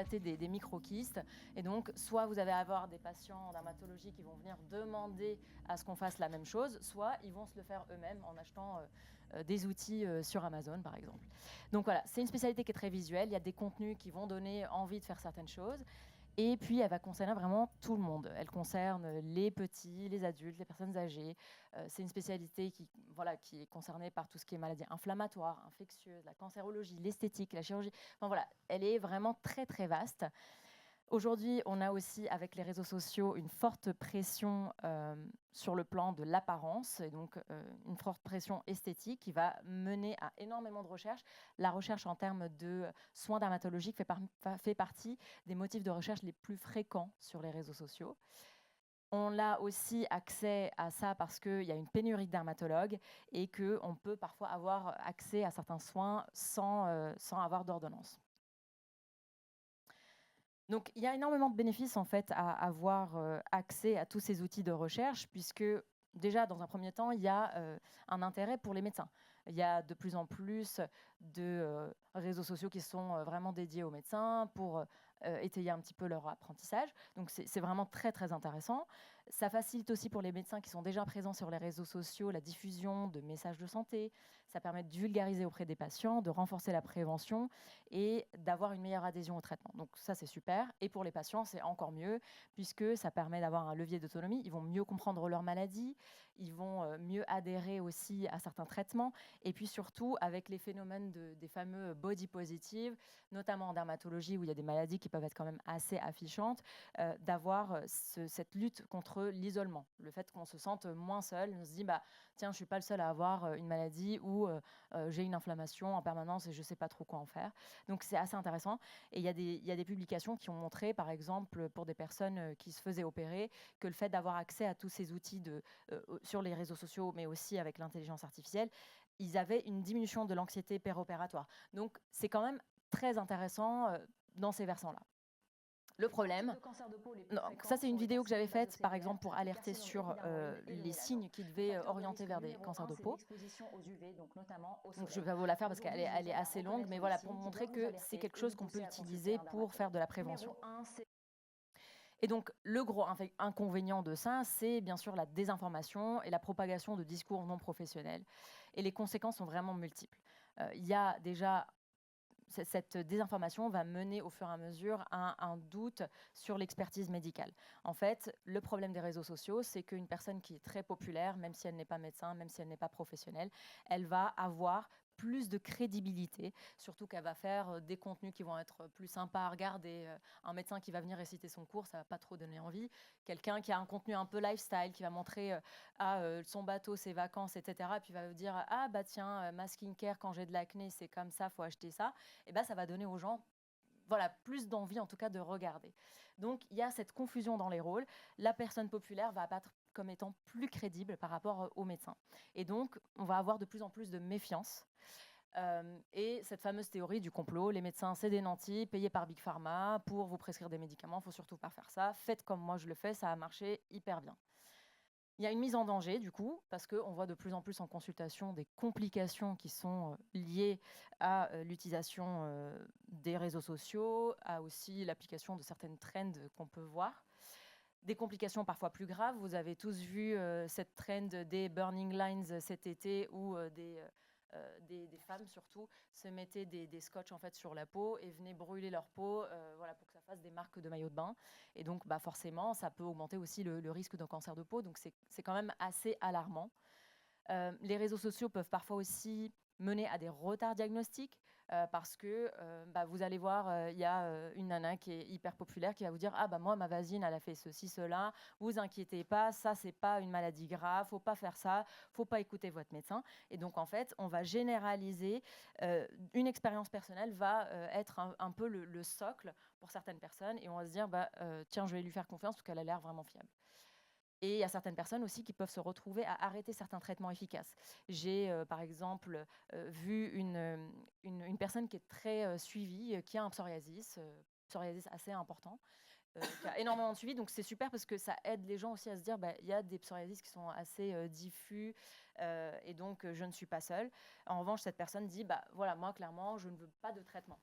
éclater des microkystes. Et donc, soit vous allez avoir des patients en dermatologie qui vont venir demander à ce qu'on fasse la même chose, soit ils vont se le faire eux-mêmes en achetant des outils sur Amazon, par exemple. Donc voilà, c'est une spécialité qui est très visuelle. Il y a des contenus qui vont donner envie de faire certaines choses. Et puis, elle va concerner vraiment tout le monde. Elle concerne les petits, les adultes, les personnes âgées. C'est une spécialité qui est concernée par tout ce qui est maladies inflammatoires, infectieuses, la cancérologie, l'esthétique, la chirurgie. Enfin, voilà, elle est vraiment très, très vaste. Aujourd'hui, on a aussi, avec les réseaux sociaux, une forte pression sur le plan de l'apparence, et donc une forte pression esthétique qui va mener à énormément de recherches. La recherche en termes de soins dermatologiques fait partie des motifs de recherche les plus fréquents sur les réseaux sociaux. On a aussi accès à ça parce qu'il y a une pénurie de dermatologues et qu'on peut parfois avoir accès à certains soins sans avoir d'ordonnance. Donc, il y a énormément de bénéfices en fait à avoir accès à tous ces outils de recherche, puisque déjà, dans un premier temps, il y a un intérêt pour les médecins. Il y a de plus en plus de réseaux sociaux qui sont vraiment dédiés aux médecins pour étayer un petit peu leur apprentissage. Donc, c'est vraiment très, très intéressant. Ça facilite aussi pour les médecins qui sont déjà présents sur les réseaux sociaux la diffusion de messages de santé. Ça permet de vulgariser auprès des patients, de renforcer la prévention et d'avoir une meilleure adhésion au traitement. Donc ça, c'est super. Et pour les patients, c'est encore mieux, puisque ça permet d'avoir un levier d'autonomie. Ils vont mieux comprendre leur maladie, ils vont mieux adhérer aussi à certains traitements. Et puis surtout, avec les phénomènes des fameux body positive, notamment en dermatologie, où il y a des maladies qui peuvent être quand même assez affichantes, d'avoir cette lutte contre l'isolement. Le fait qu'on se sente moins seul, on se dit, bah, tiens, je ne suis pas le seul à avoir une maladie ou j'ai une inflammation en permanence et je ne sais pas trop quoi en faire. Donc c'est assez intéressant. Et il y a des publications qui ont montré, par exemple, pour des personnes qui se faisaient opérer, que le fait d'avoir accès à tous ces outils sur les réseaux sociaux, mais aussi avec l'intelligence artificielle, ils avaient une diminution de l'anxiété péropératoire. Donc c'est quand même très intéressant dans ces versants-là. Le problème, ça c'est une vidéo que j'avais faite par exemple pour alerter sur les signes qui devaient orienter vers des cancers de peau. Donc je vais vous la faire parce qu'elle est assez longue, mais voilà, pour montrer que c'est quelque chose qu'on peut utiliser pour faire de la prévention. Et donc le gros inconvénient de ça, c'est bien sûr la désinformation et la propagation de discours non professionnels. Et les conséquences sont vraiment multiples. Il y a déjà cette désinformation va mener au fur et à mesure à un doute sur l'expertise médicale. En fait, le problème des réseaux sociaux, c'est qu'une personne qui est très populaire, même si elle n'est pas médecin, même si elle n'est pas professionnelle, elle va avoir plus de crédibilité, surtout qu'elle va faire des contenus qui vont être plus sympas à regarder. Un médecin qui va venir réciter son cours, ça va pas trop donner envie. Quelqu'un qui a un contenu un peu lifestyle, qui va montrer son bateau, ses vacances, etc. Et puis va vous dire, ah bah tiens, ma skincare, quand j'ai de l'acné, c'est comme ça, faut acheter ça. Et ben ça va donner aux gens plus d'envie en tout cas de regarder. Donc il y a cette confusion dans les rôles. La personne populaire va apparaître comme étant plus crédible par rapport aux médecins. Et donc on va avoir de plus en plus de méfiance. Et cette fameuse théorie du complot, les médecins c'est des nantis payés par Big Pharma pour vous prescrire des médicaments, faut surtout pas faire ça, faites comme moi je le fais, ça a marché hyper bien. Il y a une mise en danger, du coup, parce qu'on voit de plus en plus en consultation des complications qui sont liées à l'utilisation des réseaux sociaux, à aussi l'application de certaines trends qu'on peut voir. Des complications parfois plus graves. Vous avez tous vu cette trend des burning lines cet été où des femmes surtout se mettaient des scotch en fait sur la peau et venaient brûler leur peau pour que ça fasse des marques de maillot de bain. Et donc forcément, ça peut augmenter aussi le risque d'un cancer de peau. Donc c'est quand même assez alarmant. Les réseaux sociaux peuvent parfois aussi mener à des retards diagnostiques parce que vous allez voir, il y a une nana qui est hyper populaire qui va vous dire ah bah moi ma voisine elle a fait ceci cela, vous inquiétez pas, ça c'est pas une maladie grave, faut pas faire ça, faut pas écouter votre médecin. Et donc en fait on va généraliser, une expérience personnelle va être un peu le socle pour certaines personnes et on va se dire tiens je vais lui faire confiance parce qu'elle a l'air vraiment fiable. Et il y a certaines personnes aussi qui peuvent se retrouver à arrêter certains traitements efficaces. J'ai par exemple vu une personne qui est très suivie, qui a un psoriasis assez important, qui a énormément de suivi. Donc c'est super parce que ça aide les gens aussi à se dire il y a des psoriasis qui sont assez diffus et donc je ne suis pas seule. En revanche, cette personne dit voilà, moi clairement, je ne veux pas de traitement.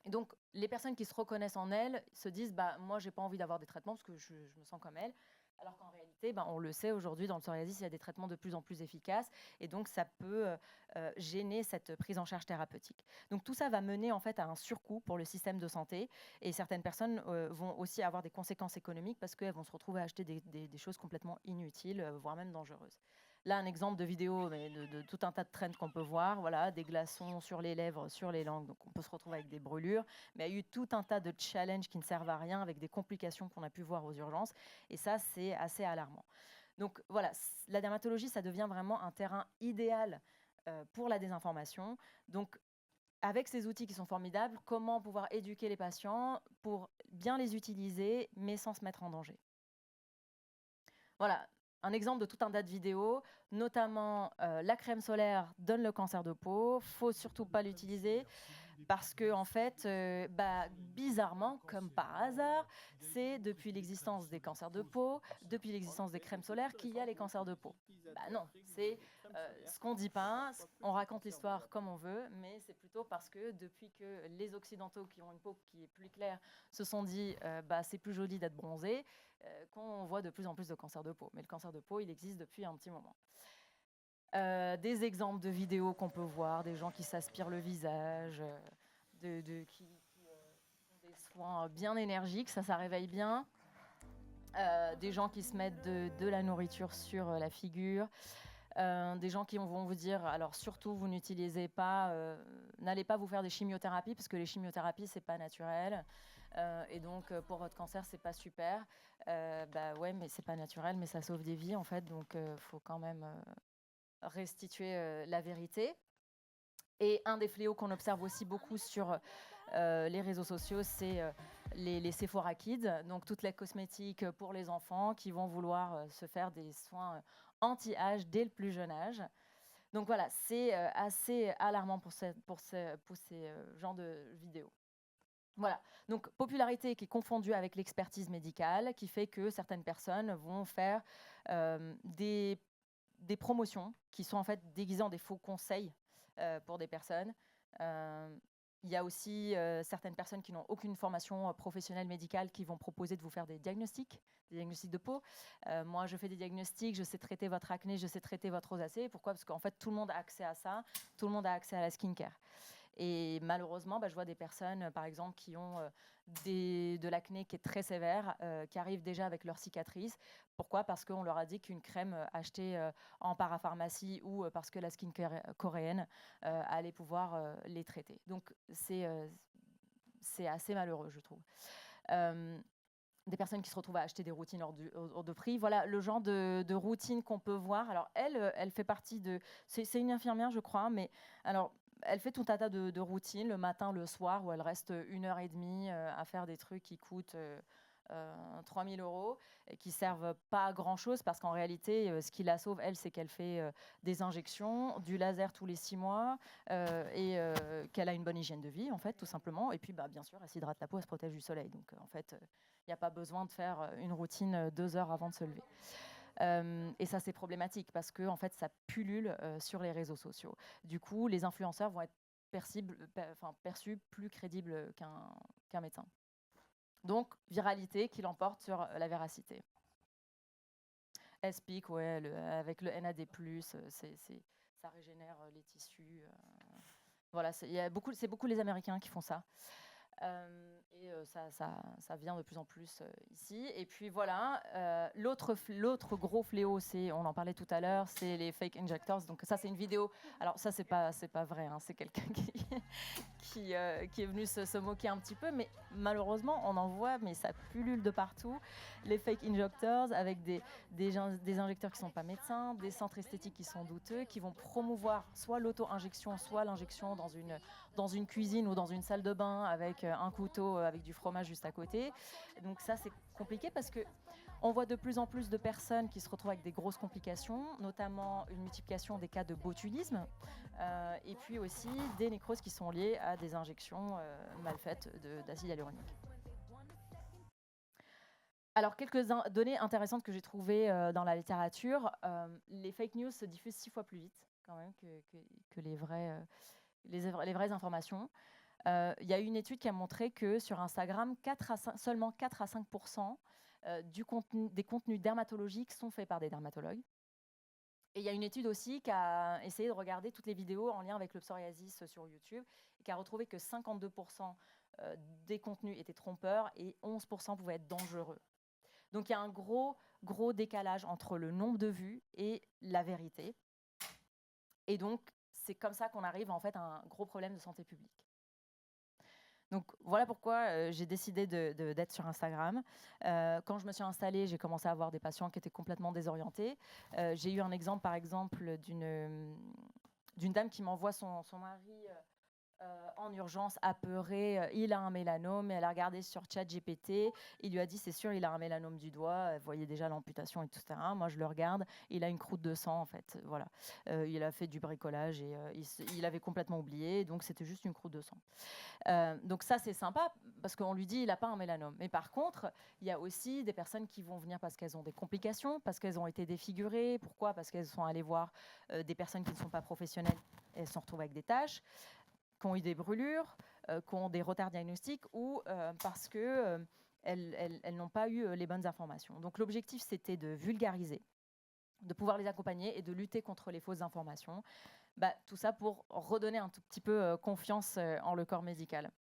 Et donc, les personnes qui se reconnaissent en elles se disent bah, moi, j'ai pas envie d'avoir des traitements parce que je me sens comme elle. Alors qu'en réalité, ben, on le sait aujourd'hui, dans le psoriasis, il y a des traitements de plus en plus efficaces et donc ça peut gêner cette prise en charge thérapeutique. Donc tout ça va mener en fait à un surcoût pour le système de santé et certaines personnes vont aussi avoir des conséquences économiques parce qu'elles vont se retrouver à acheter des choses complètement inutiles, voire même dangereuses. Là, un exemple de vidéo mais de tout un tas de trends qu'on peut voir, voilà, des glaçons sur les lèvres, sur les langues, donc on peut se retrouver avec des brûlures, mais il y a eu tout un tas de challenges qui ne servent à rien avec des complications qu'on a pu voir aux urgences, et ça, c'est assez alarmant. Donc voilà, la dermatologie, ça devient vraiment un terrain idéal pour la désinformation. Donc avec ces outils qui sont formidables, comment pouvoir éduquer les patients pour bien les utiliser, mais sans se mettre en danger. Voilà, un exemple de tout un tas de vidéos, notamment la crème solaire donne le cancer de peau, faut surtout pas l'utiliser parce que en fait, bizarrement, comme par hasard, c'est depuis l'existence des cancers de peau, depuis l'existence des crèmes solaires qu'il y a les cancers de peau. Bah non, c'est ce qu'on dit pas, on raconte l'histoire comme on veut, mais c'est plutôt parce que depuis que les Occidentaux qui ont une peau qui est plus claire se sont dit c'est plus joli d'être bronzé, qu'on voit de plus en plus de cancers de peau. Mais le cancer de peau, il existe depuis un petit moment. Des exemples de vidéos qu'on peut voir, des gens qui s'aspirent le visage, qui font des soins bien énergiques, ça réveille bien. Des gens qui se mettent de la nourriture sur la figure. Des gens qui vont vous dire, alors surtout, vous n'utilisez pas, n'allez pas vous faire des chimiothérapies, parce que les chimiothérapies, c'est pas naturel. Et donc, pour votre cancer, c'est pas super. Ouais, mais c'est pas naturel, mais ça sauve des vies, en fait. Donc, faut quand même restituer la vérité. Et un des fléaux qu'on observe aussi beaucoup sur les réseaux sociaux, c'est les Sephora Kids, donc toutes les cosmétiques pour les enfants qui vont vouloir se faire des soins anti-âge dès le plus jeune âge. Donc voilà, c'est assez alarmant pour ces genres de vidéos. Voilà, donc popularité qui est confondue avec l'expertise médicale, qui fait que certaines personnes vont faire des promotions qui sont en fait déguisées en des faux conseils pour des personnes. Il y a aussi certaines personnes qui n'ont aucune formation professionnelle médicale qui vont proposer de vous faire des diagnostics de peau. Moi, je fais des diagnostics, je sais traiter votre acné, je sais traiter votre rosacée. Pourquoi ? Parce qu'en fait, tout le monde a accès à ça, tout le monde a accès à la skincare. Et malheureusement, je vois des personnes, par exemple, qui ont de l'acné qui est très sévère, qui arrivent déjà avec leurs cicatrices. Pourquoi ? Parce qu'on leur a dit qu'une crème achetée en parapharmacie ou parce que la skincare coréenne allait pouvoir les traiter. Donc, c'est assez malheureux, je trouve. Des personnes qui se retrouvent à acheter des routines hors de prix. Voilà le genre de routine qu'on peut voir. Alors, elle fait partie de... C'est une infirmière, je crois, mais alors, elle fait tout un tas de routines, le matin, le soir, où elle reste 1h30 à faire des trucs qui coûtent 3 000 € et qui servent pas à grand-chose, parce qu'en réalité, ce qui la sauve, elle, c'est qu'elle fait des injections, du laser tous les 6 mois, et qu'elle a une bonne hygiène de vie, en fait, tout simplement. Et puis, bien sûr, elle s'hydrate la peau, elle se protège du soleil. Donc, en fait, il n'y a pas besoin de faire une routine 2 heures avant de se lever. Et ça, c'est problématique parce que en fait, ça pullule sur les réseaux sociaux. Du coup, les influenceurs vont être perçus plus crédibles qu'un médecin. Donc, viralité qui l'emporte sur la véracité. SPIC, ouais, avec le NAD+, ça régénère les tissus. Voilà, c'est beaucoup les Américains qui font ça. Et ça vient de plus en plus ici. Et puis voilà, l'autre gros fléau, on en parlait tout à l'heure, c'est les fake injectors. Donc ça, c'est une vidéo. Alors ça, c'est pas vrai. Hein, c'est quelqu'un qui est venu se moquer un petit peu. Mais malheureusement, on en voit, mais ça pullule de partout. Les fake injectors avec des injecteurs qui sont pas médecins, des centres esthétiques qui sont douteux, qui vont promouvoir soit l'auto-injection, soit l'injection dans une cuisine ou dans une salle de bain avec un couteau avec du fromage juste à côté. Donc ça, c'est compliqué parce que on voit de plus en plus de personnes qui se retrouvent avec des grosses complications, notamment une multiplication des cas de botulisme, et puis aussi des nécroses qui sont liées à des injections mal faites d'acide hyaluronique. Alors, quelques données intéressantes que j'ai trouvées dans la littérature. Les fake news se diffusent 6 fois plus vite quand même que les vraies informations. Il y a une étude qui a montré que sur Instagram, seulement 4 à 5% des contenus dermatologiques sont faits par des dermatologues. Et il y a une étude aussi qui a essayé de regarder toutes les vidéos en lien avec le psoriasis sur YouTube et qui a retrouvé que 52% des contenus étaient trompeurs et 11% pouvaient être dangereux. Donc il y a un gros décalage entre le nombre de vues et la vérité. Et donc c'est comme ça qu'on arrive en fait à un gros problème de santé publique. Donc voilà pourquoi j'ai décidé d'être sur Instagram. Quand je me suis installée, j'ai commencé à avoir des patients qui étaient complètement désorientés. J'ai eu un exemple, par exemple, d'une dame qui m'envoie son mari en urgence, apeuré, il a un mélanome, et elle a regardé sur ChatGPT, il lui a dit c'est sûr il a un mélanome du doigt, elle voyait déjà l'amputation et tout ça. Moi je le regarde, il a une croûte de sang en fait, voilà. Il a fait du bricolage et il avait complètement oublié, donc c'était juste une croûte de sang. Donc ça c'est sympa parce qu'on lui dit il n'a pas un mélanome. Mais par contre, il y a aussi des personnes qui vont venir parce qu'elles ont des complications, parce qu'elles ont été défigurées. Pourquoi ? Parce qu'elles sont allées voir des personnes qui ne sont pas professionnelles et elles se retrouvent avec des taches, qui ont eu des brûlures, qui ont des retards diagnostiques ou parce qu'elles n'ont pas eu les bonnes informations. Donc l'objectif, c'était de vulgariser, de pouvoir les accompagner et de lutter contre les fausses informations. Tout ça pour redonner un tout petit peu confiance en le corps médical.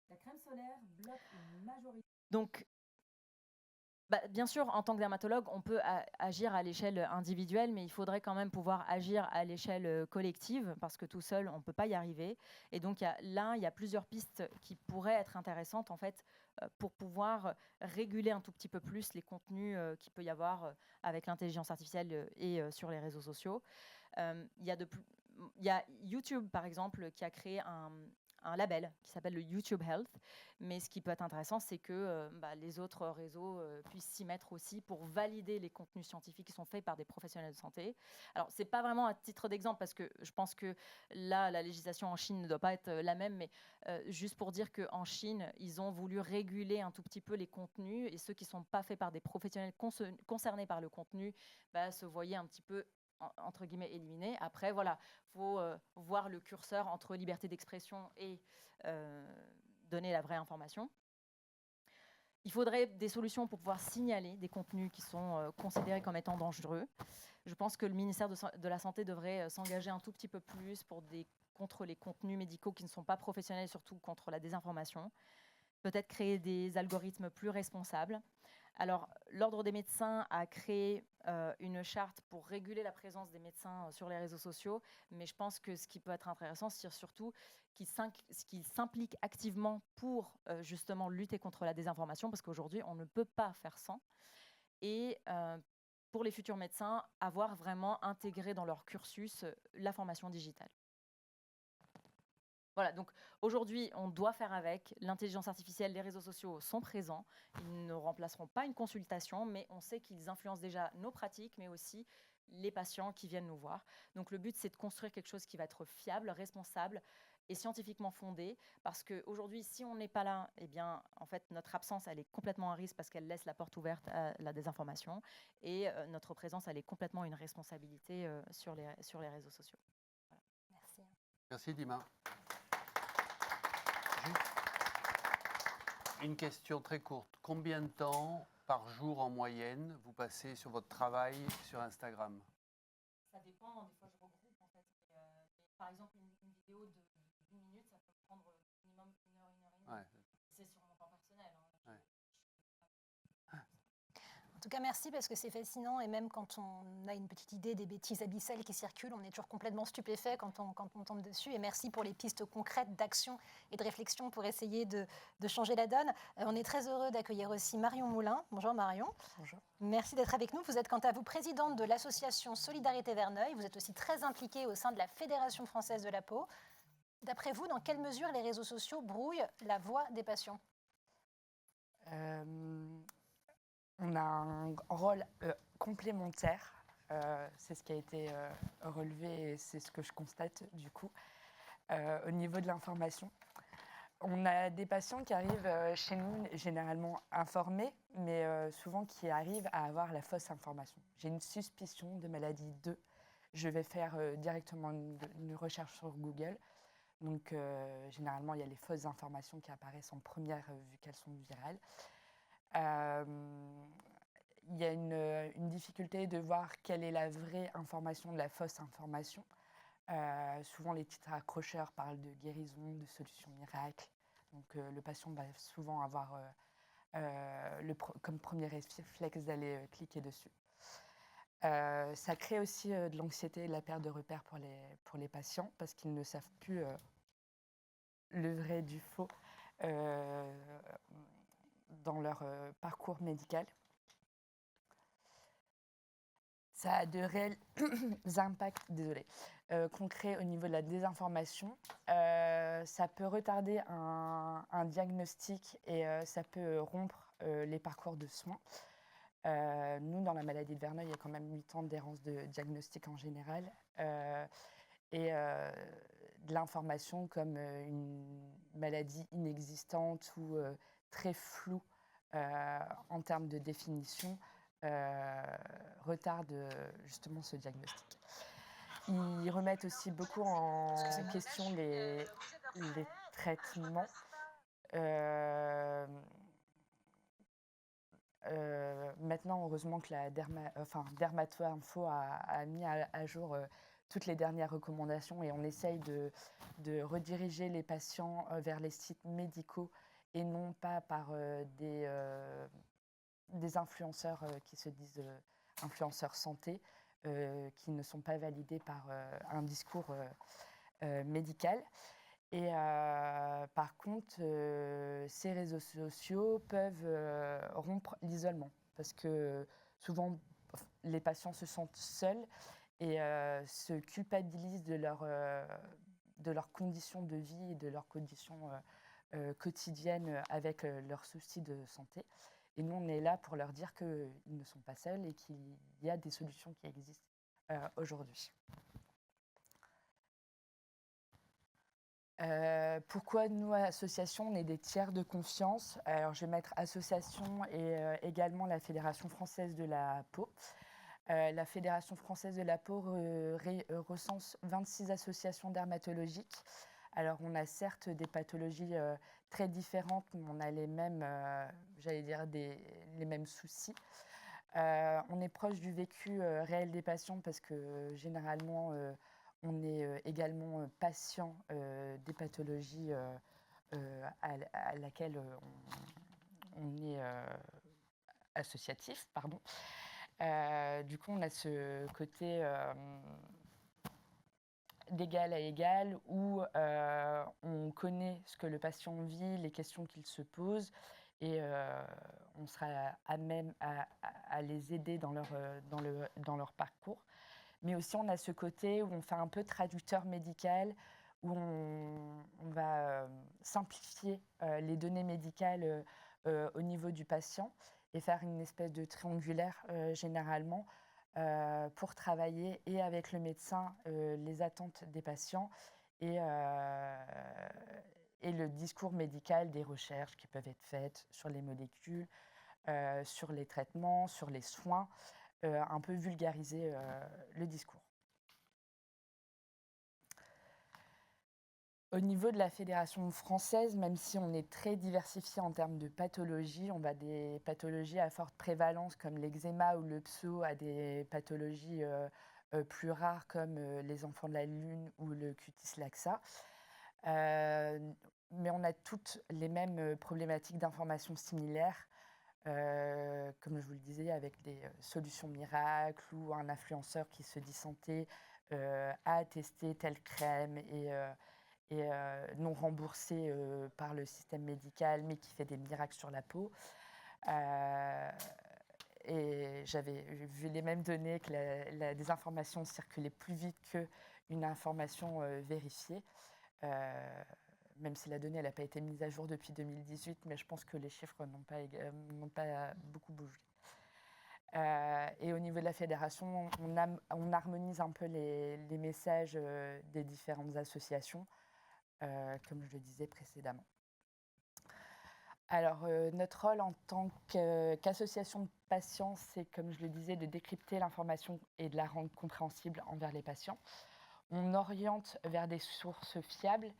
La crème solaire bloque une majorité. Donc, bien sûr, en tant que dermatologue, on peut agir à l'échelle individuelle, mais il faudrait quand même pouvoir agir à l'échelle collective, parce que tout seul, on ne peut pas y arriver. Et donc, il y a plusieurs pistes qui pourraient être intéressantes, en fait, pour pouvoir réguler un tout petit peu plus les contenus qu'il peut y avoir avec l'intelligence artificielle et sur les réseaux sociaux. Il y a YouTube, par exemple, qui a créé un label qui s'appelle le YouTube Health. Mais ce qui peut être intéressant, c'est que les autres réseaux puissent s'y mettre aussi pour valider les contenus scientifiques qui sont faits par des professionnels de santé. Alors, ce n'est pas vraiment à titre d'exemple, parce que je pense que là, la législation en Chine ne doit pas être la même, mais juste pour dire qu'en Chine, ils ont voulu réguler un tout petit peu les contenus, et ceux qui ne sont pas faits par des professionnels concernés par le contenu se voyaient un petit peu entre guillemets éliminé. Après, voilà, faut voir le curseur entre liberté d'expression et donner la vraie information. Il faudrait des solutions pour pouvoir signaler des contenus qui sont considérés comme étant dangereux. Je pense que le ministère de la Santé devrait s'engager un tout petit peu plus contre les contenus médicaux qui ne sont pas professionnels, surtout contre la désinformation. Peut-être créer des algorithmes plus responsables. Alors, l'Ordre des médecins a créé une charte pour réguler la présence des médecins sur les réseaux sociaux, mais je pense que ce qui peut être intéressant, c'est surtout qu'ils s'impliquent activement pour justement lutter contre la désinformation, parce qu'aujourd'hui, on ne peut pas faire sans. Et pour les futurs médecins, avoir vraiment intégré dans leur cursus la formation digitale. Voilà, donc aujourd'hui, on doit faire avec. L'intelligence artificielle, les réseaux sociaux sont présents. Ils ne remplaceront pas une consultation, mais on sait qu'ils influencent déjà nos pratiques, mais aussi les patients qui viennent nous voir. Donc le but, c'est de construire quelque chose qui va être fiable, responsable et scientifiquement fondé. Parce qu'aujourd'hui, si on n'est pas là, eh bien, en fait, notre absence, elle est complètement un risque parce qu'elle laisse la porte ouverte à la désinformation. Et notre présence, elle est complètement une responsabilité sur les réseaux sociaux. Voilà. Merci. Merci, Dima. Une question très courte. Combien de temps par jour en moyenne vous passez sur votre travail sur Instagram ? Ça dépend, des fois je regroupe en fait. Mais, par exemple, une vidéo de 10 minutes, ça peut prendre minimum 1 heure, 1 heure et demie. Ouais. C'est sur mon temps personnel. Ouais. En tout cas, merci, parce que c'est fascinant, et même quand on a une petite idée des bêtises abyssales qui circulent, on est toujours complètement stupéfait quand on tombe dessus. Et merci pour les pistes concrètes d'action et de réflexion pour essayer de changer la donne. On est très heureux d'accueillir aussi Marion Moulin. Bonjour Marion. Bonjour. Merci d'être avec nous. Vous êtes quant à vous présidente de l'association Solidarité Verneuil. Vous êtes aussi très impliquée au sein de la Fédération française de la peau. D'après vous, dans quelle mesure les réseaux sociaux brouillent la voix des patients ? On a un rôle complémentaire, c'est ce qui a été relevé et c'est ce que je constate du coup. Au niveau de l'information, on a des patients qui arrivent chez nous généralement informés, mais souvent qui arrivent à avoir la fausse information. J'ai une suspicion de maladie 2, je vais faire directement une recherche sur Google. Donc, généralement, il y a les fausses informations qui apparaissent en première vu qu'elles sont virales. Il y a une difficulté de voir quelle est la vraie information de la fausse information. Souvent, les titres accrocheurs parlent de guérison, de solutions miracles. Donc, le patient va souvent avoir comme premier réflexe d'aller cliquer dessus. Ça crée aussi de l'anxiété et de la perte de repères pour les patients parce qu'ils ne savent plus le vrai du faux dans leur parcours médical. Ça a de réels impacts concrets au niveau de la désinformation. Ça peut retarder un diagnostic et ça peut rompre les parcours de soins. Nous, dans la maladie de Verneuil, il y a quand même 8 ans d'errance de diagnostic en général. Et de l'information comme une maladie inexistante ou très floue en termes de définition retarde justement ce diagnostic. Ils remettent aussi beaucoup en question les traitements. Maintenant, heureusement que la Dermato Info a mis à jour toutes les dernières recommandations et on essaye de rediriger les patients vers les sites médicaux et non pas par des influenceurs qui se disent influenceurs santé, qui ne sont pas validés par un discours médical. Et par contre, ces réseaux sociaux peuvent rompre l'isolement parce que souvent, les patients se sentent seuls et se culpabilisent de leurs conditions de vie et de leurs conditions quotidiennes avec leurs soucis de santé. Et nous, on est là pour leur dire qu'ils ne sont pas seuls et qu'il y a des solutions qui existent aujourd'hui. Pourquoi nous, association, on est des tiers de confiance? Alors, je vais mettre association et également la Fédération française de la peau. La Fédération française de la peau recense 26 associations dermatologiques. Alors, on a certes des pathologies très différentes, mais on a les mêmes, les mêmes soucis. On est proche du vécu réel des patients parce que généralement, on est également patient des pathologies à laquelle on est associatif. Pardon. Du coup, on a ce côté d'égal à égal où on connaît ce que le patient vit, les questions qu'il se pose et on sera à même à les aider dans leur parcours. Mais aussi, on a ce côté où on fait un peu traducteur médical, où on va simplifier les données médicales au niveau du patient et faire une espèce de triangulaire généralement pour travailler et avec le médecin les attentes des patients et le discours médical des recherches qui peuvent être faites sur les molécules, sur les traitements, sur les soins. Un peu vulgariser le discours. Au niveau de la Fédération française, même si on est très diversifié en termes de pathologies, on va des pathologies à forte prévalence comme l'eczéma ou le pso à des pathologies plus rares comme les enfants de la lune ou le cutis laxa. Mais on a toutes les mêmes problématiques d'information similaires. Comme je vous le disais, avec des solutions miracles ou un influenceur qui se dit santé a testé telle crème et non remboursée par le système médical, mais qui fait des miracles sur la peau. Et j'avais vu les mêmes données que la désinformation circulait plus vite qu'une information vérifiée. Même si la donnée n'a pas été mise à jour depuis 2018, mais je pense que les chiffres n'ont pas beaucoup bougé. Et au niveau de la fédération, on harmonise un peu les messages des différentes associations, comme je le disais précédemment. Alors, notre rôle en tant qu'association de patients, c'est, comme je le disais, de décrypter l'information et de la rendre compréhensible envers les patients. On oriente vers des sources fiables,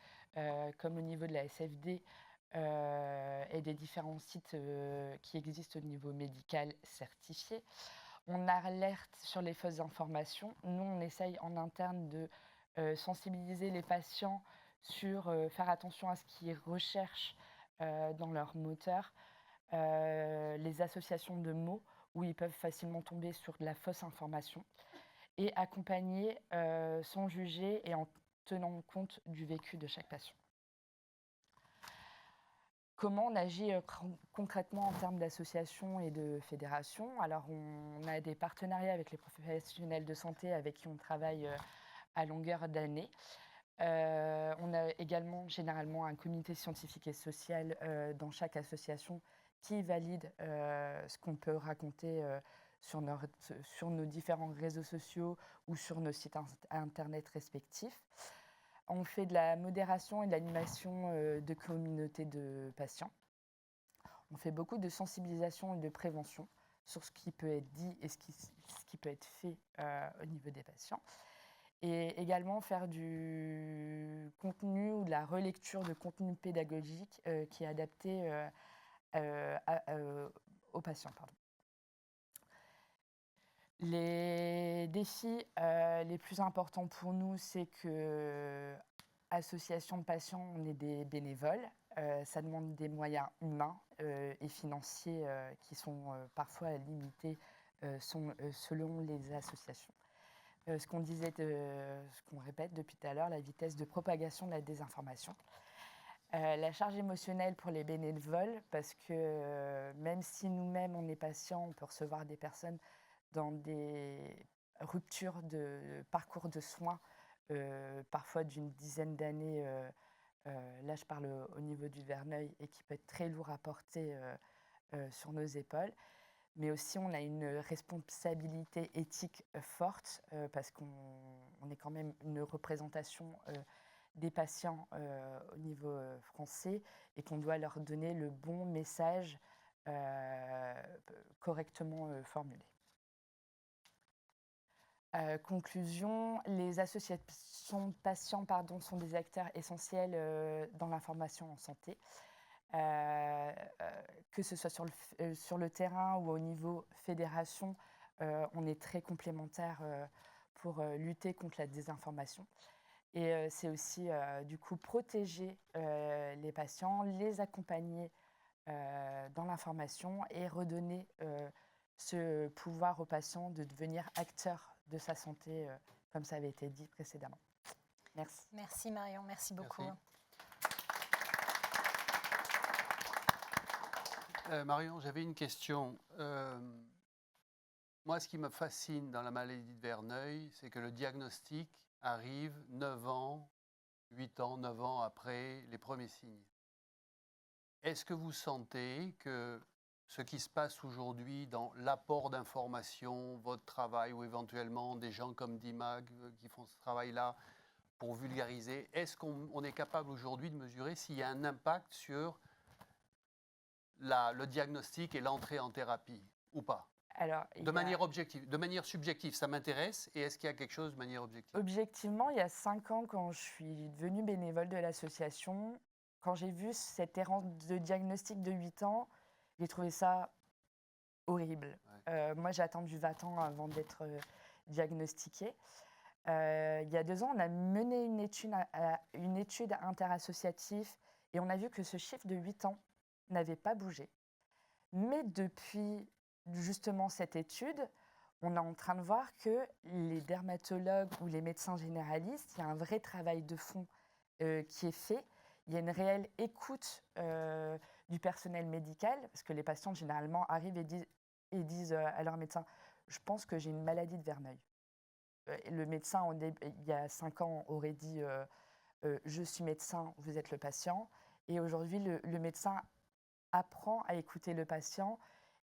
comme au niveau de la SFD et des différents sites qui existent au niveau médical certifié. On alerte sur les fausses informations. Nous, on essaye en interne de sensibiliser les patients sur faire attention à ce qu'ils recherchent dans leur moteur, les associations de mots où ils peuvent facilement tomber sur de la fausse information et accompagner sans juger et en tenant compte du vécu de chaque patient. Comment on agit concrètement en termes d'associations et de fédérations? Alors, on a des partenariats avec les professionnels de santé avec qui on travaille à longueur d'année. On a également généralement un comité scientifique et social dans chaque association qui valide ce qu'on peut raconter sur nos différents réseaux sociaux ou sur nos sites internet respectifs. On fait de la modération et de l'animation de communautés de patients. On fait beaucoup de sensibilisation et de prévention sur ce qui peut être dit et ce qui peut être fait au niveau des patients. Et également faire du contenu ou de la relecture de contenu pédagogique qui est adapté aux patients. Les défis les plus importants pour nous, c'est que association de patients, on est des bénévoles. Ça demande des moyens humains et financiers qui sont parfois limités selon les associations. Ce qu'on répète depuis tout à l'heure, la vitesse de propagation de la désinformation. La charge émotionnelle pour les bénévoles, parce que même si nous-mêmes on est patients, on peut recevoir des personnes dans des ruptures de parcours de soins, parfois d'une dizaine d'années. Là, je parle au niveau du Verneuil et qui peut être très lourd à porter sur nos épaules. Mais aussi, on a une responsabilité éthique forte parce qu'on est quand même une représentation des patients au niveau français et qu'on doit leur donner le bon message correctement formulé. Conclusion, les associations de patients sont des acteurs essentiels dans l'information en santé. Que ce soit sur le terrain ou au niveau fédération, on est très complémentaires pour lutter contre la désinformation. Et c'est aussi du coup protéger les patients, les accompagner dans l'information et redonner ce pouvoir aux patients de devenir acteurs de sa santé, comme ça avait été dit précédemment. Merci. Merci Marion, merci beaucoup. Merci. Marion, j'avais une question. Moi, ce qui me fascine dans la maladie de Verneuil, c'est que le diagnostic arrive 9 ans, 8 ans, 9 ans après les premiers signes. Est-ce que vous sentez que ce qui se passe aujourd'hui dans l'apport d'informations, votre travail ou éventuellement des gens comme DIMAG qui font ce travail-là pour vulgariser, est-ce qu'on est capable aujourd'hui de mesurer s'il y a un impact sur le diagnostic et l'entrée en thérapie ou pas? Alors, de manière objective, de manière subjective, ça m'intéresse. Et est-ce qu'il y a quelque chose de manière objective? Objectivement, il y a 5 ans, quand je suis devenue bénévole de l'association, quand j'ai vu cette errance de diagnostic de 8 ans, j'ai trouvé ça horrible. Ouais. Moi, j'ai attendu 20 ans avant d'être diagnostiquée. Il y a 2 ans, on a mené une étude interassociative et on a vu que ce chiffre de 8 ans n'avait pas bougé. Mais depuis justement cette étude, on est en train de voir que les dermatologues ou les médecins généralistes, il y a un vrai travail de fond qui est fait. Il y a une réelle écoute du personnel médical, parce que les patients généralement arrivent et disent à leur médecin « je pense que j'ai une maladie de Verneuil ». Le médecin, il y a 5 ans, aurait dit « je suis médecin, vous êtes le patient ». Et aujourd'hui, le médecin apprend à écouter le patient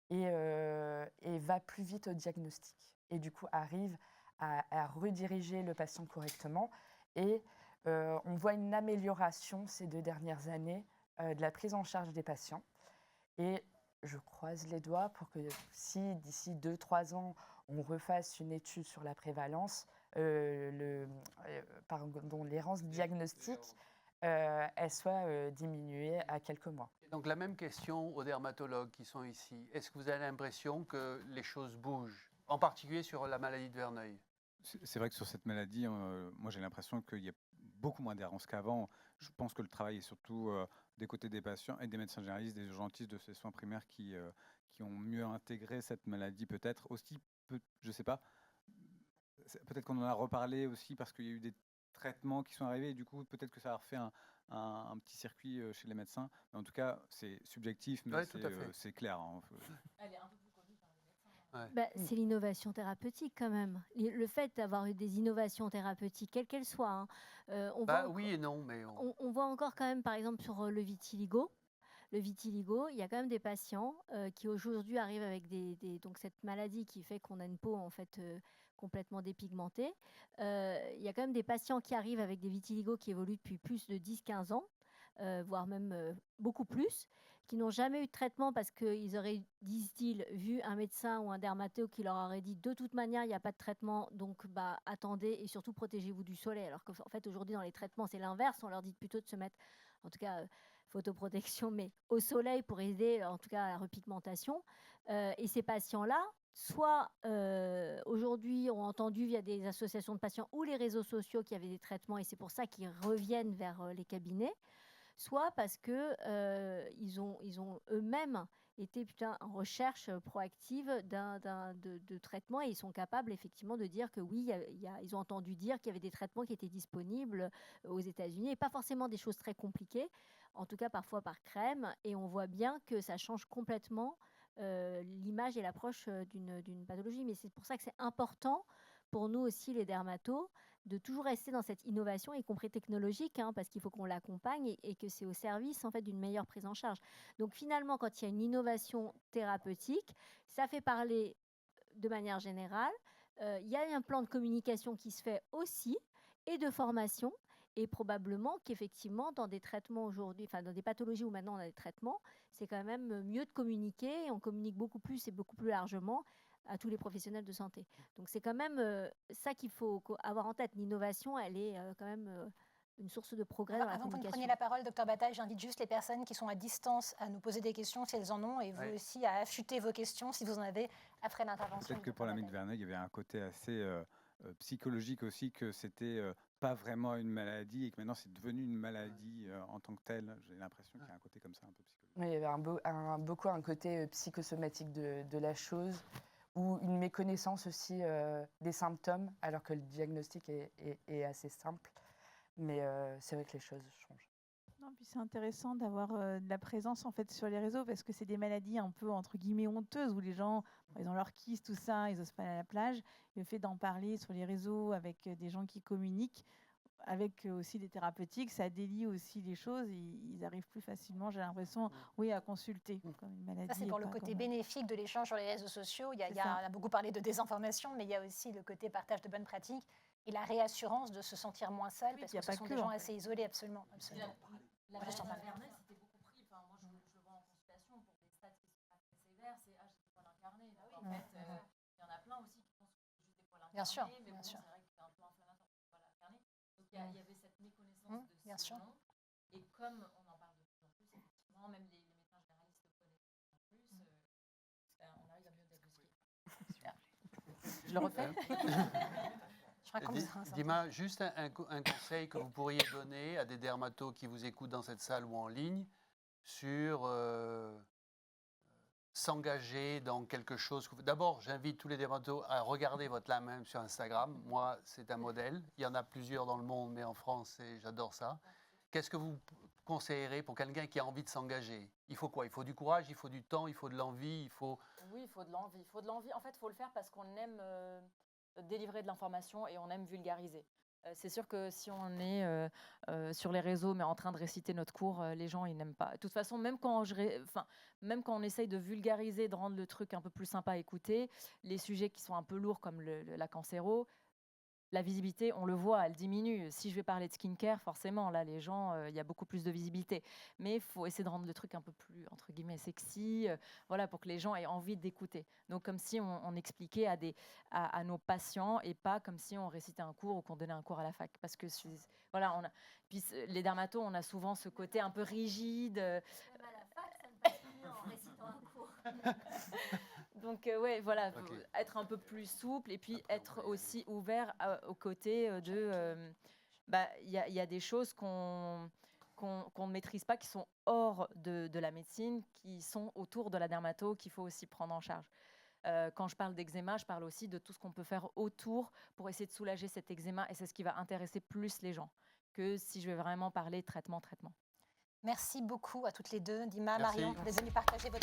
et va plus vite au diagnostic. Et du coup, arrive à rediriger le patient correctement. Et on voit une amélioration ces 2 dernières années de la prise en charge des patients. Et je croise les doigts pour que si d'ici 2-3 ans, on refasse une étude sur la prévalence, l'errance diagnostique elle soit diminuée à quelques mois. Donc la même question aux dermatologues qui sont ici. Est-ce que vous avez l'impression que les choses bougent, en particulier sur la maladie de Verneuil? C'est vrai que sur cette maladie, moi j'ai l'impression qu'il y a beaucoup moins d'errance qu'avant. Je pense que le travail est surtout des côtés des patients et des médecins généralistes, des urgentistes de ces soins primaires qui ont mieux intégré cette maladie peut-être. Aussi, je ne sais pas, peut-être qu'on en a reparlé aussi parce qu'il y a eu des traitements qui sont arrivés et du coup peut-être que ça a refait un petit circuit chez les médecins. Mais en tout cas, c'est subjectif, mais Ouais, tout à fait. c'est clair, hein. Elle est un peu plus connue par les médecins. Ouais. Bah, c'est l'innovation thérapeutique quand même. Le fait d'avoir eu des innovations thérapeutiques, quelles qu'elles soient, hein, on voit Oui et non, mais on voit encore quand même, par exemple, sur le vitiligo. Le vitiligo, il y a quand même des patients qui aujourd'hui arrivent avec donc cette maladie qui fait qu'on a une peau en fait complètement dépigmentée. Il y a quand même des patients qui arrivent avec des vitiligos qui évoluent depuis plus de 10-15 ans, voire même beaucoup plus, qui n'ont jamais eu de traitement parce qu'ils auraient, disent-ils, vu un médecin ou un dermatologue qui leur aurait dit de toute manière il n'y a pas de traitement, donc bah, attendez et surtout protégez-vous du soleil. Alors qu'en fait aujourd'hui dans les traitements c'est l'inverse, on leur dit plutôt de se mettre, en tout cas photoprotection, mais au soleil pour aider en tout cas à la repigmentation. Et ces patients-là, soit aujourd'hui ont entendu via des associations de patients ou les réseaux sociaux qu'il y avait des traitements et c'est pour ça qu'ils reviennent vers les cabinets, soit parce que ils ont eux-mêmes été en recherche proactive de traitement et ils sont capables effectivement de dire que oui, ils ont entendu dire qu'il y avait des traitements qui étaient disponibles aux États-Unis et pas forcément des choses très compliquées, en tout cas parfois par crème, et on voit bien que ça change complètement l'image et l'approche d'une pathologie. Mais c'est pour ça que c'est important pour nous aussi les dermatos de toujours rester dans cette innovation, y compris technologique, hein, parce qu'il faut qu'on l'accompagne et que c'est au service en fait d'une meilleure prise en charge. Donc finalement, quand il y a une innovation thérapeutique, ça fait parler de manière générale. Il y a un plan de communication qui se fait aussi et de formation. Et probablement qu'effectivement, dans des traitements aujourd'hui, enfin dans des pathologies où maintenant on a des traitements, c'est quand même mieux de communiquer. Et on communique beaucoup plus et beaucoup plus largement à tous les professionnels de santé. Donc c'est quand même ça qu'il faut avoir en tête. L'innovation, elle est quand même une source de progrès dans la Avant que vous ne communication. preniez la parole, Dr Bataille, j'invite juste les personnes qui sont à distance à nous poser des questions si elles en ont et vous aussi à affûter vos questions si vous en avez après l'intervention. Peut-être que pour la maladie de Verneuil, il y avait un côté assez psychologique aussi, que c'était pas vraiment une maladie et que maintenant c'est devenu une maladie en tant que telle. J'ai l'impression qu'il y a un côté comme ça un peu psychologique. Oui, il y avait beaucoup un côté psychosomatique de la chose ou une méconnaissance aussi des symptômes alors que le diagnostic est assez simple. Mais c'est vrai que les choses changent. Non, puis c'est intéressant d'avoir de la présence en fait sur les réseaux parce que c'est des maladies un peu entre guillemets honteuses où les gens ils ont leur kiss, tout ça, ils n'osent pas aller à la plage. Et le fait d'en parler sur les réseaux avec des gens qui communiquent, avec aussi des thérapeutiques, ça délie aussi les choses. Ils arrivent plus facilement, j'ai l'impression, oui, à consulter comme une maladie. Ça, c'est pour le côté bénéfique de l'échange sur les réseaux sociaux. On a beaucoup parlé de désinformation, mais il y a aussi le côté partage de bonnes pratiques et la réassurance de se sentir moins seul, parce que ce sont des gens assez isolés, absolument. La maladie de Verneuil, c'était beaucoup pris. Enfin, moi, je le vois en consultation pour des stades qui sont pas très sévères. C'est j'ai des poils incarnés. En fait, il y en a plein aussi qui pensent que c'est juste des poils incarnés. Bien sûr, mais bien bon, sûr. c'est vrai que c'est un peu inflammatoire les poils incarnés. Donc il y avait cette méconnaissance de bien ces sûr. noms. Et comme on en parle de plus en plus, effectivement, même les médecins généralistes le connaissent de plus en plus, on arrive à mieux diagnostiquer. Super. Je le refais. Dima, juste un conseil que vous pourriez donner à des dermatos qui vous écoutent dans cette salle ou en ligne sur s'engager dans quelque chose. D'abord, j'invite tous les dermatos à regarder votre lame même sur Instagram. Moi, c'est un modèle. Il y en a plusieurs dans le monde, mais en France, j'adore ça. Qu'est-ce que vous conseillerez pour quelqu'un qui a envie de s'engager? Il faut quoi? Il faut du courage, il faut du temps, il faut de l'envie, il faut... Oui, il faut de l'envie. Il faut de l'envie. En fait, il faut le faire parce qu'on aime délivrer de l'information et on aime vulgariser. C'est sûr que si on est sur les réseaux mais en train de réciter notre cours, les gens ils n'aiment pas. De toute façon, même quand on essaye de vulgariser, de rendre le truc un peu plus sympa à écouter, les sujets qui sont un peu lourds comme la cancéro, la visibilité, on le voit, elle diminue. Si je vais parler de skincare, forcément, là, les gens, il y a beaucoup plus de visibilité. Mais il faut essayer de rendre le truc un peu plus, entre guillemets, sexy, voilà, pour que les gens aient envie d'écouter. Donc, comme si on expliquait à nos patients et pas comme si on récitait un cours ou qu'on donnait un cours à la fac. Parce que, voilà, puis les dermatos, on a souvent ce côté un peu rigide. Même à la fac, ça ne passe mieux en récitant un cours. Donc, ouais, voilà, faut Ok. être un peu plus souple et puis Après, on être va y aussi ouvert au côté il y a des choses qu'on ne maîtrise pas, qui sont hors de la médecine, qui sont autour de la dermato, qu'il faut aussi prendre en charge. Quand je parle d'eczéma, je parle aussi de tout ce qu'on peut faire autour pour essayer de soulager cet eczéma, et c'est ce qui va intéresser plus les gens que si je vais vraiment parler traitement. Merci beaucoup à toutes les deux, Dima, Merci. Marion, d'être venues partager votre